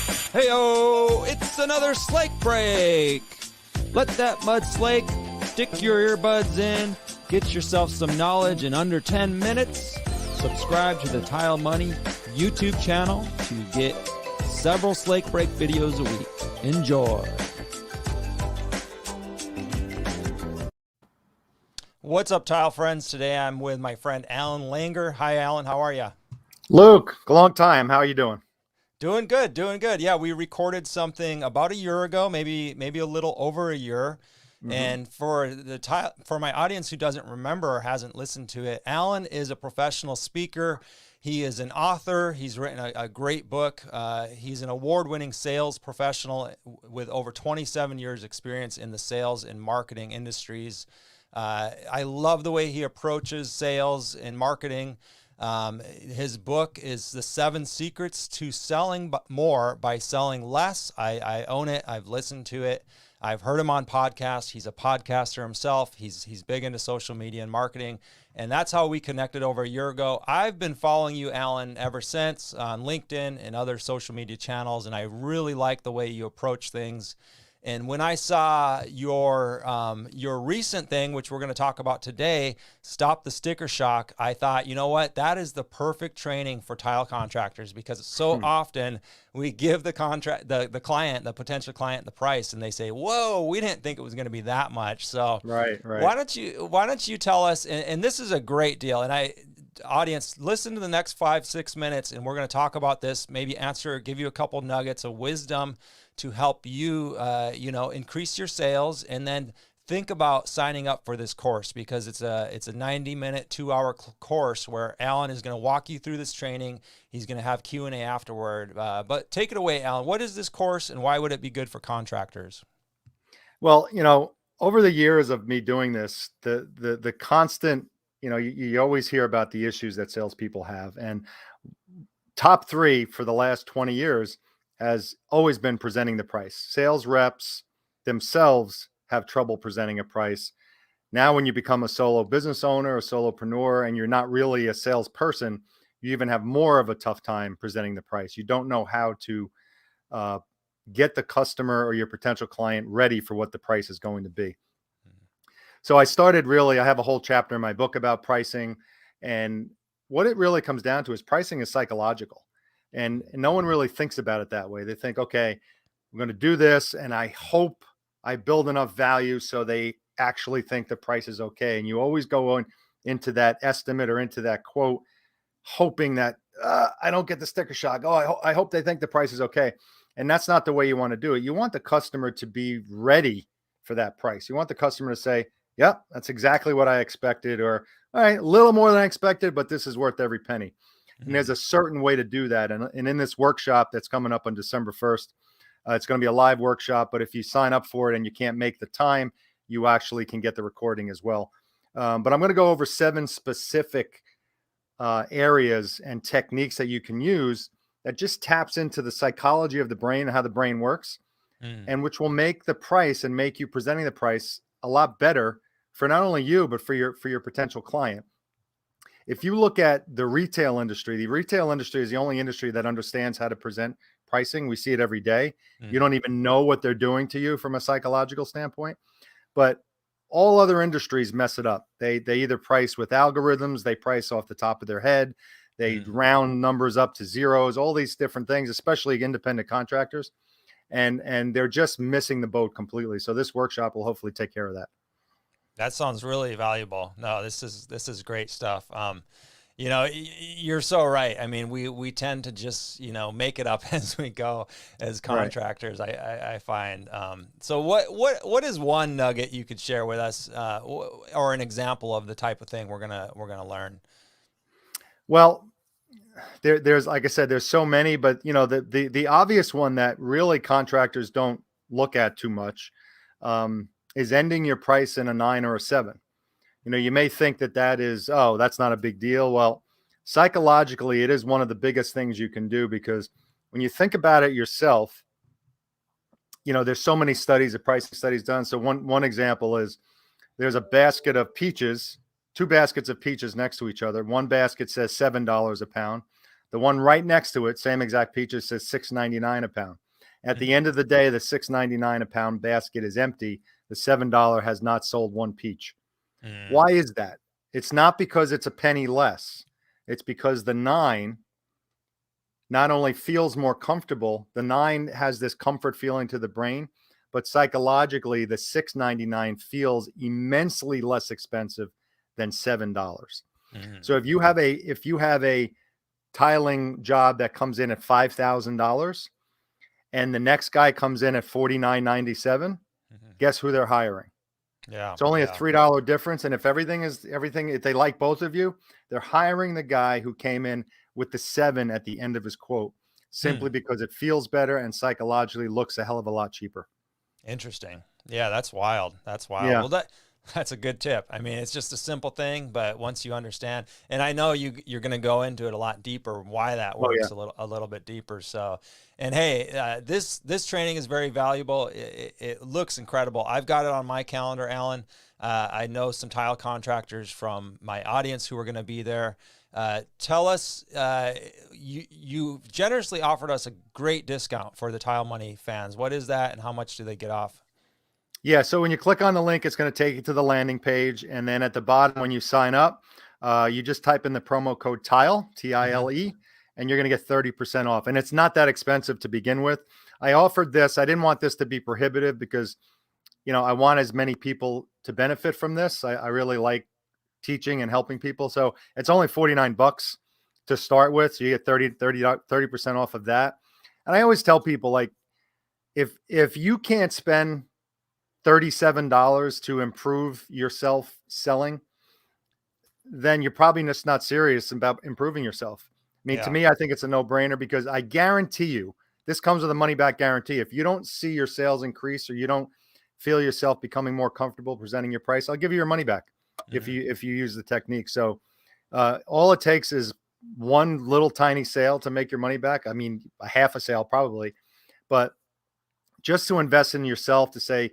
Heyo, it's another slake break. Let that mud slake, stick your earbuds in, get yourself some knowledge in under 10 minutes. Subscribe to the Tile Money YouTube channel to get several slake break videos a week. Enjoy. What's up, tile friends? Today I'm with my friend Allan Langer. Hi, Allan. How are you? Luke, long time. How are you doing? Doing good, doing good. Yeah, we recorded something about a year ago, maybe a little over a year. And for my audience who doesn't remember or hasn't listened to it, Allan is a professional speaker. He is an author. He's written a great book. He's an award-winning sales professional with over 27 years experience in the sales and marketing industries. I love the way he approaches sales and marketing. His book is The 7 Secrets to Selling More by Selling Less. I own it. I've listened to it. I've heard him on podcasts. He's a podcaster himself. He's big into social media and marketing. And that's how we connected over a year ago. I've been following you, Allan, ever since on LinkedIn and other social media channels. And I really like the way you approach things. And when I saw your recent thing, which we're going to talk about today, Stop the Sticker Shock, I thought, you know what, that is the perfect training for tile contractors, because so often we give the potential client, the price, and they say, "Whoa, we didn't think it was going to be that much." So right. why don't you tell us? And this is a great deal. And audience, listen to the next 5-6 minutes, and we're going to talk about this. Maybe give you a couple nuggets of wisdom to help you, increase your sales, and then think about signing up for this course, because it's a 90-minute, 2-hour course where Allan is going to walk you through this training. He's going to have Q&A afterward. But take it away, Allan. What is this course, and why would it be good for contractors? Well, over the years of me doing this, the constant, you always hear about the issues that salespeople have, and top 3 for the last 20 years has always been presenting the price. Sales reps themselves have trouble presenting a price. Now, when you become a solo business owner, a solopreneur, and you're not really a salesperson, you even have more of a tough time presenting the price. You don't know how to get the customer or your potential client ready for what the price is going to be. So I have a whole chapter in my book about pricing, and what it really comes down to is pricing is psychological. And no one really thinks about it that way. They think, okay, I'm going to do this, and I hope I build enough value so they actually think the price is okay. And you always go into that estimate or into that quote, hoping that I don't get the sticker shock. Oh, I hope they think the price is okay. And that's not the way you want to do it. You want the customer to be ready for that price. You want the customer to say, yep, that's exactly what I expected, or all right, a little more than I expected, but this is worth every penny. And there's a certain way to do that. And in this workshop that's coming up on December 1st, it's going to be a live workshop, but if you sign up for it and you can't make the time, you actually can get the recording as well. But I'm going to go over 7 specific areas and techniques that you can use that just taps into the psychology of the brain and how the brain works, and which will make the price and make you presenting the price a lot better for not only you, but for your potential client. If you look at the retail industry is the only industry that understands how to present pricing. We see it every day. You don't even know what they're doing to you from a psychological standpoint, but all other industries mess it up. They either price with algorithms, they price off the top of their head, they round numbers up to zeros, all these different things, especially independent contractors. And they're just missing the boat completely. So this workshop will hopefully take care of that. That sounds really valuable. No, this is great stuff. You're so right. I mean, we tend to just, make it up as we go as contractors, right. I find. So what is one nugget you could share with us, or an example of the type of thing we're gonna learn? Well, there's, like I said, there's so many, but the obvious one that really contractors don't look at too much is ending your price in a 9 or a 7. You may think that is, oh, that's not a big deal. Well, psychologically, it is one of the biggest things you can do, because when you think about it yourself, there's so many studies, pricing studies done. So one example is there's a basket of peaches, 2 baskets of peaches next to each other. One basket says $7 a pound. The one right next to it, same exact peaches, says $6.99 a pound. At the end of the day, the $6.99 a pound basket is empty. The $7 has not sold one peach. Why is that? It's not because it's a penny less. It's because the 9 not only feels more comfortable, the 9 has this comfort feeling to the brain, but psychologically, the $6.99 feels immensely less expensive than $7. So if you have a tiling job that comes in at $5,000 and the next guy comes in at $49.97, guess who they're hiring? Yeah. It's only a $3 difference. And if if they like both of you, they're hiring the guy who came in with the 7 at the end of his quote, simply because it feels better and psychologically looks a hell of a lot cheaper. Interesting. Yeah, that's wild. That's wild. Yeah. Well, that's a good tip. I mean, it's just a simple thing, but once you understand, and I know you're going to go into it a lot deeper, why that works a little bit deeper. So, and hey, this training is very valuable. It looks incredible. I've got it on my calendar, Allan. I know some tile contractors from my audience who are going to be there. Tell us, you generously offered us a great discount for the Tile Money fans. What is that, and how much do they get off? Yeah. So when you click on the link, it's going to take you to the landing page. And then at the bottom, when you sign up, you just type in the promo code TILE, TILE, and you're going to get 30% off. And it's not that expensive to begin with. I offered this. I didn't want this to be prohibitive because, I want as many people to benefit from this. I really like teaching and helping people. So it's only $49 to start with. So you get 30% off of that. And I always tell people, like, if you can't spend $37 to improve yourself selling, then you're probably just not serious about improving yourself. I mean, to me, I think it's a no-brainer because I guarantee you, this comes with a money-back guarantee. If you don't see your sales increase or you don't feel yourself becoming more comfortable presenting your price, I'll give you your money back if you use the technique. So all it takes is one little tiny sale to make your money back. I mean, a half a sale probably, but just to invest in yourself, to say,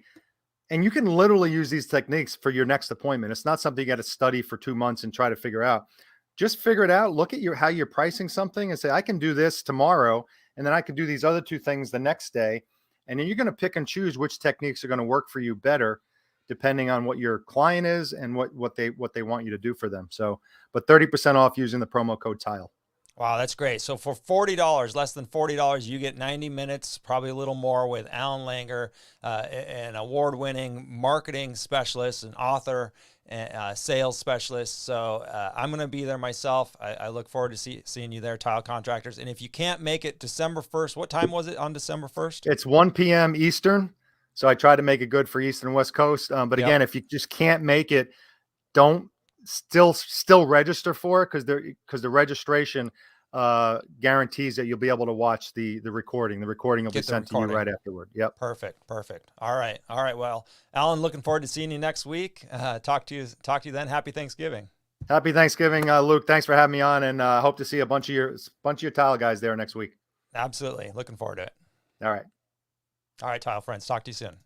and you can literally use these techniques for your next appointment. It's not something you got to study for 2 months and try to figure out. Just figure it out. Look at how you're pricing something and say, I can do this tomorrow, and then I can do these other 2 things the next day. And then you're going to pick and choose which techniques are going to work for you better, depending on what your client is and what they want you to do for them. So, but 30% off using the promo code TILE. Wow, that's great. So for $40, less than $40, you get 90 minutes, probably a little more, with Allan Langer, an award-winning marketing specialist, an author, and sales specialist. So I'm going to be there myself. I look forward to seeing you there, Tile Contractors. And if you can't make it December 1st, what time was it on December 1st? It's 1 p.m. Eastern. So I try to make it good for East and West Coast. But again, if you just can't make it, don't still register for it, because the registration guarantees that you'll be able to watch the recording. The recording will be sent to you right afterward. Yep. Perfect. All right. Well, Allan, looking forward to seeing you next week. Talk to you then. Happy Thanksgiving. Happy Thanksgiving, Luke. Thanks for having me on, and hope to see a bunch of your tile guys there next week. Absolutely. Looking forward to it. All right. All right, tile friends. Talk to you soon.